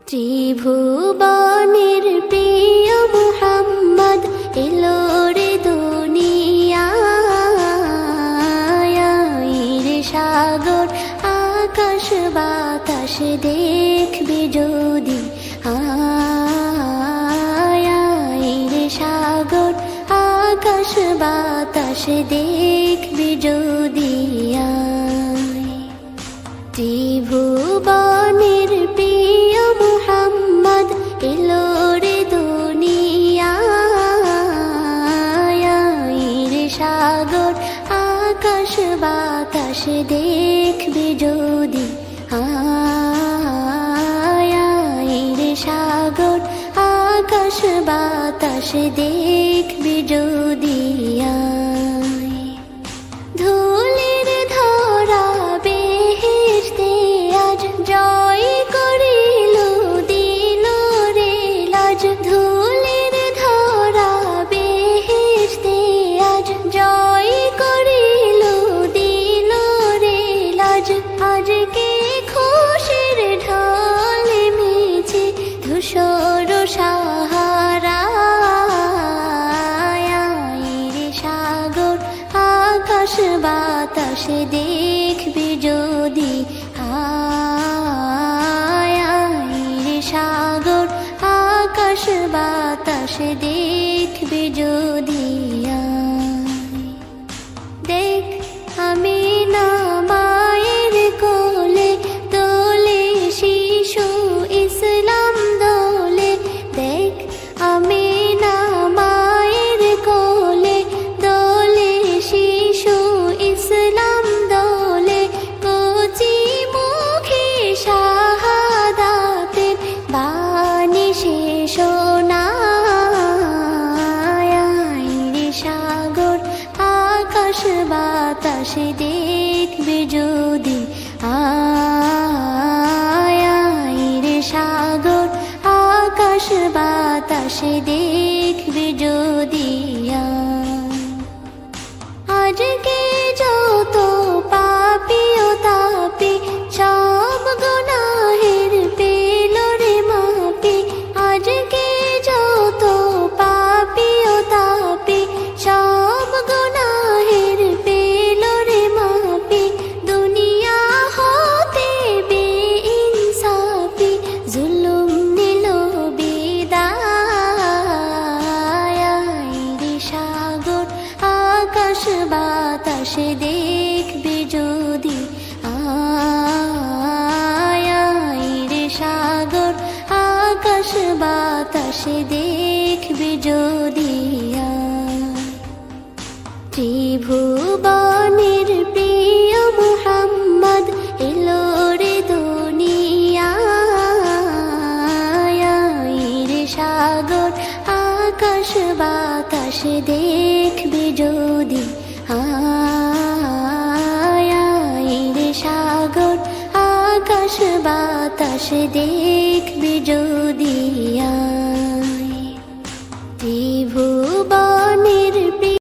ত্রিভুবনের প্রিয় মুহাম্মদ এলো রে দুনিয়ায় রে সাগর আকাশ বাতাস দেখবি যদি রে সাগর আকাশ বাতাস দেখবি যদি ত্রিভুবনের প্রিয় মুহাম্মদ এলো রে দুনিয়ায় রে সাগর আকাশ বাতাস দেখবি যদি রে সাগর আকাশ বাতাস দেখবি যদি ধুলির ধরা বেহেশতে আজ জয় করিল দিল রে লাজ ধুলির ধরা বেহেশতে আজ জয় করিল দিল রে লাজ আজকে খুশির ঢল মেছে ধূসর সাহারা রে সাগর আকাশ বাতাস দেখবি যদি রে সাগর আকাশ বাতাস দেখবি যদি দেখ আমি না মায়ের কোলে দোলে শিশু ইসলাম দোলে দেখ আমি না মায়ের কোলে দোলে শিশু ইসলাম দোলে কচি মুখে শাহাদাতের বাণী শেষ রে সাগর আকাশ বাতাস দেখবি যদি রে সাগর আকাশ বাতাস দেখবি যদি আজকে যত পাপী ও তাপী সব গুনাহের পেল রে মাপি আজকে যত পাপী ও তাপী সব গুনাহের পেল রে মাপি দুনিয়া হতে বেইনসাফি জুলুম নিল বিদায় রে সাগর আকাশ বাতাস দেখবি যদি রে সাগর আকাশ বাতাস দেখবি যদি ত্রিভুবনের প্রিয় মুহাম্মদ এলো রে দুনিয়ায় রে সাগর আকাশ বাতাস দেখবি যদি রে সাগর আকাশ বাতাস দেখবি যদি